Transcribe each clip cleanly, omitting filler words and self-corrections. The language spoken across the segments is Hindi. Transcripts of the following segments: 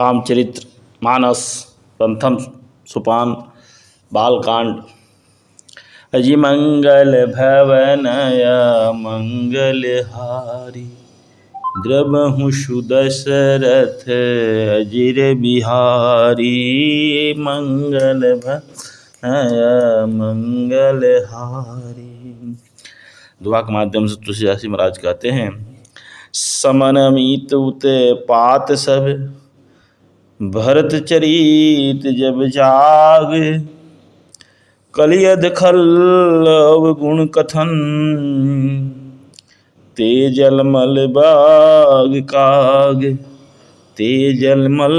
रामचरित्र मानस प्रथम सोपान बालकांड। अजि मंगल भवनय मंगलहारी, द्रवहु सुदशरथ अजिर बिहारी। मंगल भवनय मंगलहारी। दुआ के माध्यम से तुलसीदास जी महाराज कहते हैं, समन मीत उत पात सब, भरत चरित जब जाग। कलियद खल अवगुण कथन, ते जलमल बाग काग। ते जलमल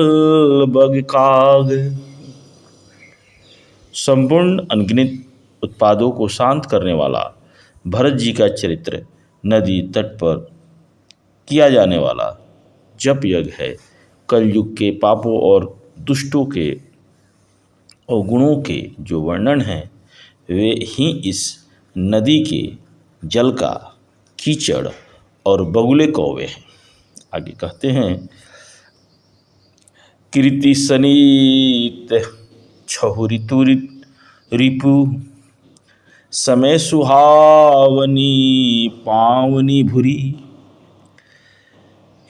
बग काग। संपूर्ण अनगिनत उत्पादों को शांत करने वाला भरत जी का चरित्र नदी तट पर किया जाने वाला जप यज्ञ है। कलयुग के पापों और दुष्टों के और गुणों के जो वर्णन हैं वे ही इस नदी के जल का कीचड़ और बगुले कौवे हैं। आगे कहते हैं, कीर्ति सनीत छहु ऋतु रिपु, समय सुहावनी पावनी भुरी।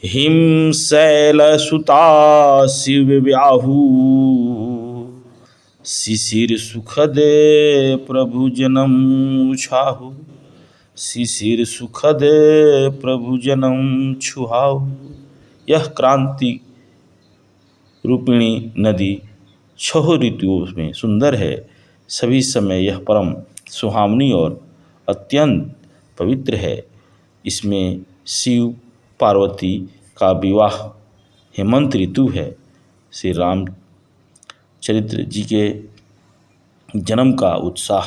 हिम शैल सुता शिव व्याहू, शिशिर सुखद प्रभु जन्म छाहु। शिशिर सुखद प्रभु जन्म छुहाऊ। यह क्रांति रूपिणी नदी छह ऋतुओं में सुंदर है। सभी समय यह परम सुहावनी और अत्यंत पवित्र है। इसमें शिव पार्वती का विवाह हेमंत ऋतु है। श्री रामचरित्र जी के जन्म का उत्साह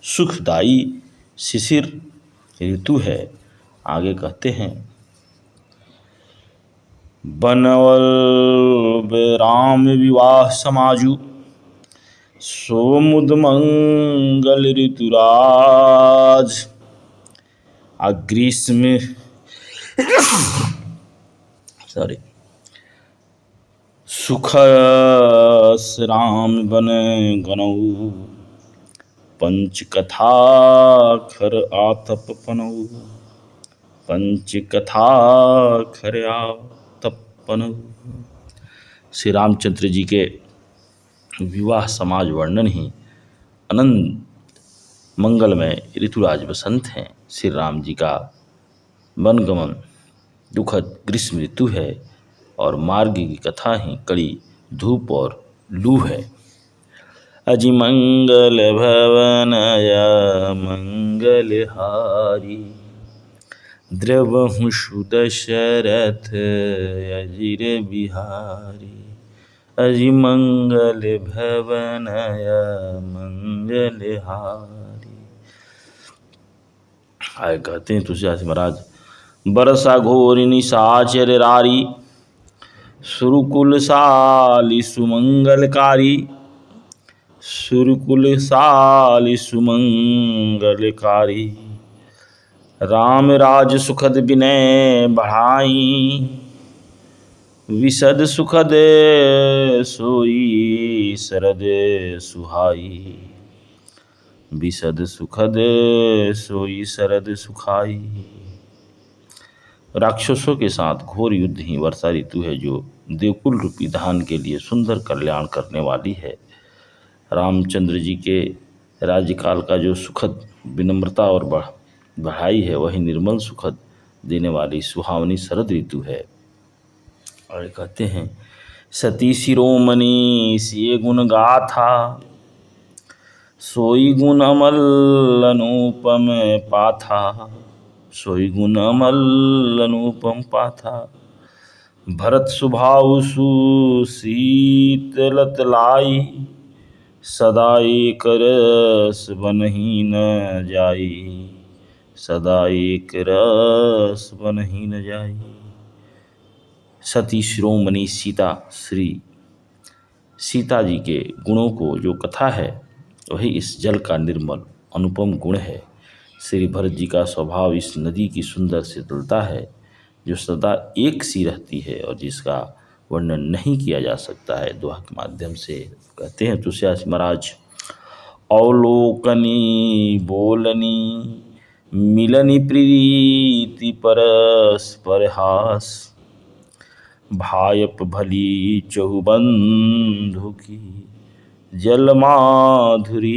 सुखदायी शिशिर ऋतु है। आगे कहते हैं, बनवल राम विवाह समाजु, सोमुद मंगल ऋतुराज। ग्रीष्म सुखस राम बन गनऊ, पंच कथा खर आतप पनऊ। पंच कथा खर आतप पनऊ। श्री रामचंद्र जी के विवाह समाज वर्णन ही अनंत मंगलमय ऋतुराज बसंत हैं। श्री राम जी का वनगमन दुखद ग्रीष्म ऋतु है और मार्ग की कथा ही कड़ी धूप और लू है। अजि मंगल भवनय मंगलहारी, द्रवहु सुदशरथ अजिर बिहारी। अजि मंगल भवनय मंगलहारी। आए कहते हैं तुलसीदास महाराज, बरसा घोर निशाचर रारी, सुरकुल साली सुमंगलकारी। सुरकुल साली सुमंगलकारी। राम राज सुखद विनय बढ़ाई, विशद सुखद सोई शरद सुहाई। विशद सुखद सोई शरद सुखाई। राक्षसों के साथ घोर युद्ध ही वर्षा ऋतु है, जो देवकुल रूपी धान के लिए सुंदर कल्याण करने वाली है। रामचंद्र जी के राज्यकाल का जो सुखद विनम्रता और बढ़ाई है, वही निर्मल सुखद देने वाली सुहावनी शरद ऋतु है। और कहते हैं, सती शिरोमणि सिय गुण गाथा, सोई गुण अमल अनुपम पाथा। सोई गुण अमल अनुपम पाथा। भरत सुभाउ सुशीतलत लाई, सदा एक रस बनहि न जाई। सदा एक रस बनहि न जाई। सती शिरोमणि सीता, श्री सीता जी के गुणों को जो कथा है वही इस जल का निर्मल अनुपम गुण है। श्री भरत जी का स्वभाव इस नदी की सुंदर शीतलता है, जो सदा एक सी रहती है और जिसका वर्णन नहीं किया जा सकता है। दोहा के माध्यम से कहते हैं तुलसीदास महाराज, अवलोकनी बोलनी मिलनी प्रीति परस्पर हास, भायप भली चहुबंधु की जल माधुरी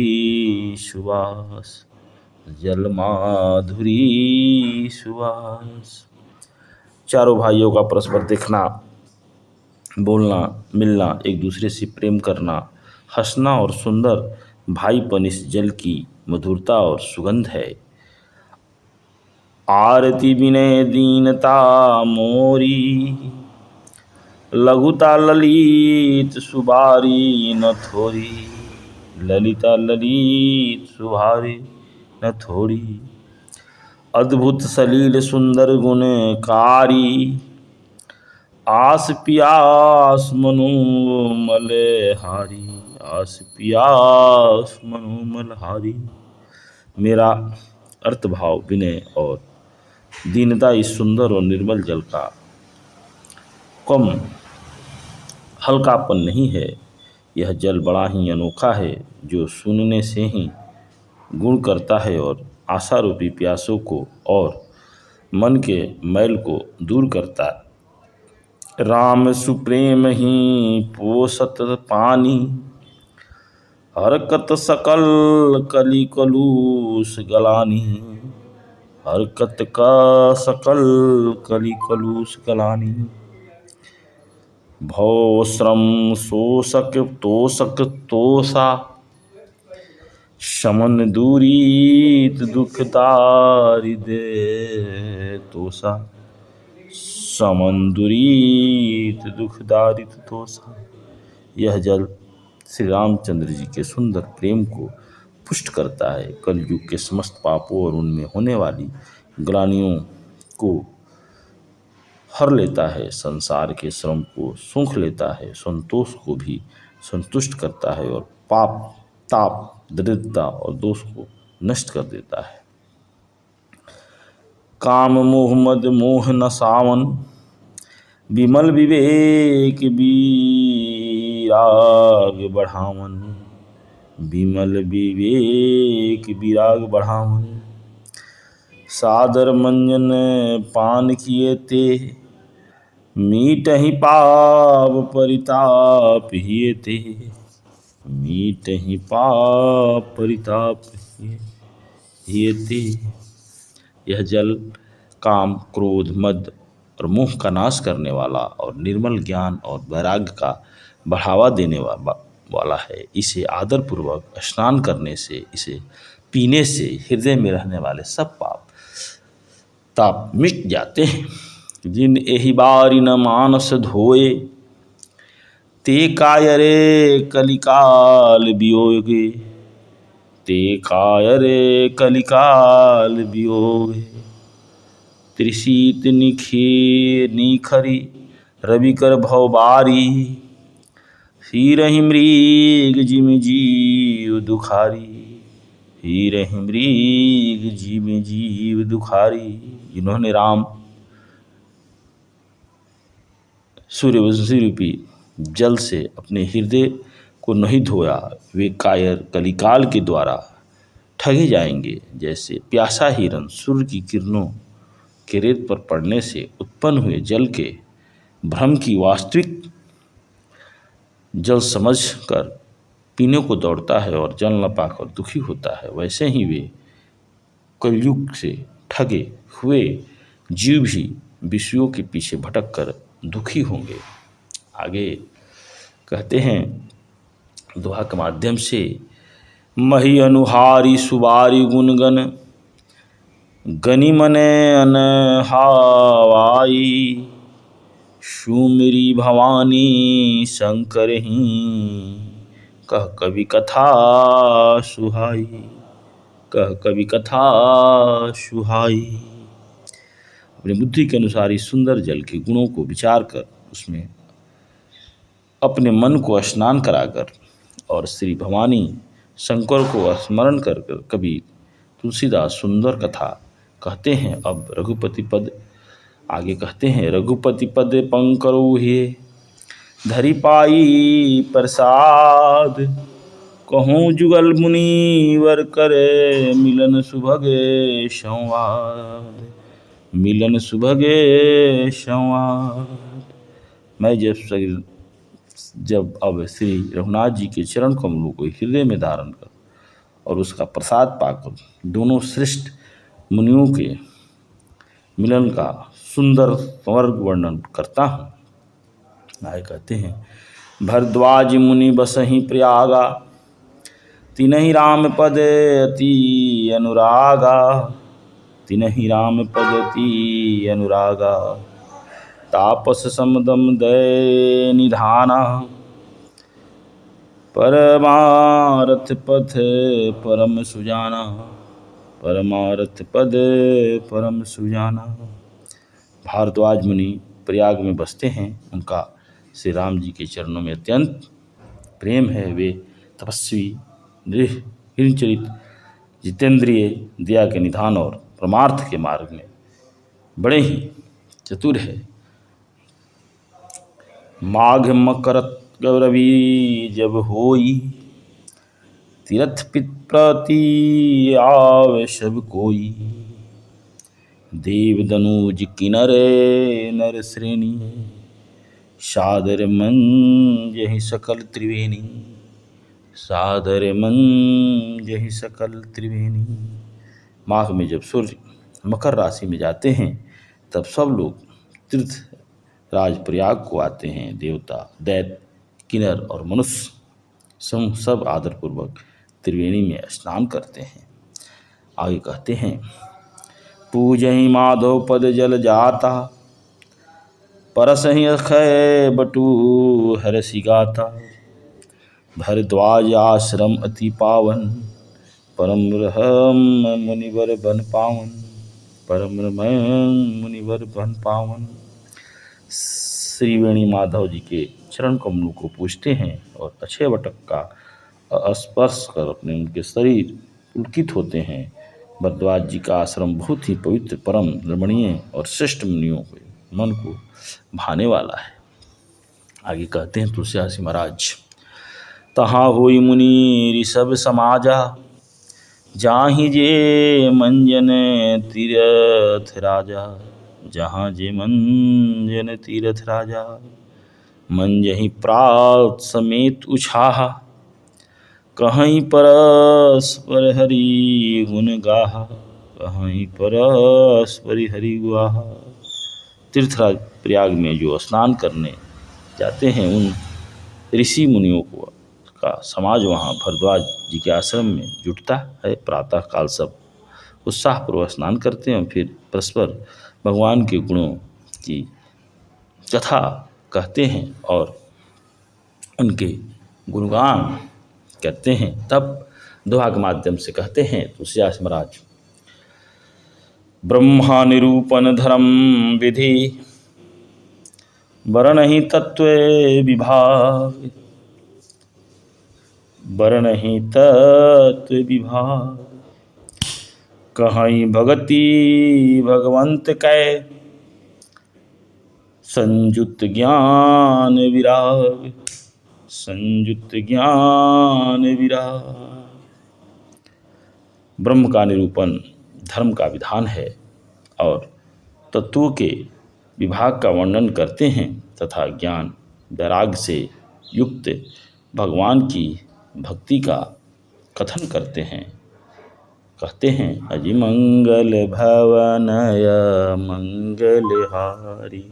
सुवास, जल माधुरी सुवास। चारों भाइयों का परस्पर देखना, बोलना, मिलना, एक दूसरे से प्रेम करना, हंसना और सुंदर भाईपन इस जल की मधुरता और सुगंध है। आरती विनय दीनता मोरी, लघुता ललित सुबारी न थोरी, ललिता ललित सुबारी न थोरी। अद्भुत सलील सुंदर गुणकारी, आस पियास मनु मलहारी, आस पियास मनु मलहारी। मेरा अर्थ भाव विनय और दीनता इस सुंदर और निर्मल जल का कम हल्कापन नहीं है। यह जल बड़ा ही अनोखा है, जो सुनने से ही गुण करता है और आशा रूपी प्यासों को और मन के मैल को दूर करता है। राम सुप्रेम ही पोषत पानी, हरकत सकल कली कलूष गलानी, हरकत का सकल कली कलूष गलानी। भव श्रम शोषक तोषक तोषा, शमन दूरीत दुखदारि दे तोषा, समन दूरीत दुखदारित तोषा। यह जल श्री रामचंद्र जी के सुंदर प्रेम को पुष्ट करता है, कलयुग के समस्त पापों और उनमें होने वाली ग्लानियों को हर लेता है, संसार के श्रम को सूंघ लेता है, संतोष को भी संतुष्ट करता है और पाप ताप दरिद्रता और दोष को नष्ट कर देता है। काम मोह मद मोह न सावन, विमल विवेक विराग बढ़ावन, विमल विवेक विराग बढ़ावन। सादर मंजन पान किए ते, मीट ही पाप परिताप हिए ते, मीट ही पाप परिताप हिए ते। यह जल काम क्रोध मद और मोह का नाश करने वाला और निर्मल ज्ञान और वैराग्य का बढ़ावा देने वाला है। इसे आदरपूर्वक स्नान करने से, इसे पीने से हृदय में रहने वाले सब पाप ताप मिट जाते हैं। जिन एहि बारी न मानस धोए, ते कायरे कलिकाल वियोगे, ते कायरे कलिकाल वियोगे। त्रिशीत निखरी रविकर भवबारी, हीरहि मृग जिम जीव दुखारी, हीरहि मृग जिम जीव दुखारी। जिन्होंने राम सूर्यवंशी रूपी जल से अपने हृदय को नहीं धोया, वे कायर कलिकाल के द्वारा ठगे जाएंगे। जैसे प्यासा हिरन सूर्य की किरणों के रेत पर पड़ने से उत्पन्न हुए जल के भ्रम की वास्तविक जल समझकर पीने को दौड़ता है और जल न पाकर दुखी होता है, वैसे ही वे कलयुग से ठगे हुए जीव भी विषयों के पीछे भटक कर दुखी होंगे। आगे कहते हैं दोहा के माध्यम से, मही अनुहारी सुबारी गुणगन, गनि मने अनहावाई, सुमिरी भवानी शंकर ही, कह कवि कथा सुहाई, कह कवि कथा सुहाई। अपनी बुद्धि के अनुसार इस सुंदर जल के गुणों को विचार कर उसमें अपने मन को स्नान कराकर और श्री भवानी शंकर को स्मरण कर कवि तुलसीदास सुंदर कथा कहते हैं। अब रघुपति पद आगे कहते हैं, रघुपति पद पंकरौ हे धरि पाई प्रसाद। कहूँ जुगल मुनिवर करे मिलन सुभगे संवाद। मिलन सुभगे संवाद। मैं जब अब श्री रघुनाथ जी के चरण कमलों को हृदय में धारण कर और उसका प्रसाद पाकर दोनों श्रेष्ठ मुनियों के मिलन का सुंदर वर्ग वर्णन करता हूँ। आगे कहते हैं, भरद्वाज मुनि बसहि प्रयागा। तिनहि राम पद अति अनुरागा। तिनहि राम पद अति अनुरागा। तापस समदम दय निधाना। परमारथ पथ परम सुजाना। परमारथ पद परम सुजाना। भारद्वाज मुनि प्रयाग में बसते हैं। उनका श्री राम जी के चरणों में अत्यंत प्रेम है। वे तपस्वी, हिरचरित, जितेंद्रिय, दया के निधान और परमार्थ के मार्ग में बड़े ही चतुर है। माघ मकरत गौरवी जब होई। तीरथ पित प्रति आवे सब कोई। देव दनुज किन्नर नर श्रेणी। सादर मन जहि सकल त्रिवेणी। सादर मन जहि सकल त्रिवेणी। माघ में जब सूर्य मकर राशि में जाते हैं तब सब लोग तीर्थ राज प्रयाग को आते हैं। देवता, दैत्य, किन्नर और मनुष्य सब आदरपूर्वक त्रिवेणी में स्नान करते हैं। आगे कहते हैं, पूजहि माधव पद जल जाता। परसहि अक्षय बटु हरषि गाता। भरद्वाज आश्रम अति पावन। परम रहम मुनिवर बन पावन। परम रहम मुनिवर बन पावन। श्री वेणी माधव जी के चरण कमलों को पूजते हैं और अक्षय वटक का स्पर्श कर अपने उनके शरीर पुलकित होते हैं। भरद्वाज जी का आश्रम बहुत ही पवित्र, परम रमणीय और श्रेष्ठ मुनियों के मन को भाने वाला है। आगे कहते हैं तुलसीदास महाराज, तहाँ होई मुनि ऋषभ समाजा। जाहि जे मंजन तीरथ राजा। जहाँ जे मंजन तीरथ राजा। मंजहि प्रात समेत उछाहा। कहीं परस्पर हरि गुण गाहा। कहीं परस्पर हरि गुआहा। तीर्थराज प्रयाग में जो स्नान करने जाते हैं उन ऋषि मुनियों का समाज वहाँ भरद्वाज जी के आश्रम में जुटता है। प्रातः काल सब उत्साहपूर्वक स्नान करते हैं और फिर परस्पर भगवान के गुणों की कथा कहते हैं और उनके गुणगान करते हैं। तब दोहा के माध्यम से कहते हैं तुलसीदास महाराज, ब्रह्मा निरूपण धर्म विधि। वरनहि तत्व विभाग। वरनहि तत्व विभाग। कहीं भगति भगवंत कै। संयुक्त ज्ञान विराग। संयुक्त ज्ञान विराग। ब्रह्म का निरूपण धर्म का विधान है और तत्वों के विभाग का वर्णन करते हैं तथा ज्ञान वैराग्य से युक्त भगवान की भक्ति का कथन करते हैं। कहते हैं, अजि मंगल भवनय मंगलहारी।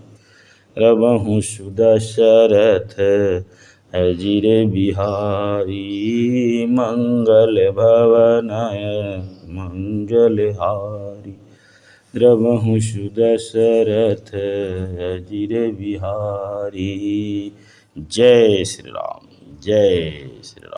रवहु सुदशरथ अजिर बिहारी। मंगल भवनय मंगलहारी। रवहु सुदशरथ अजिर बिहारी। जय श्री राम। जय श्री राम।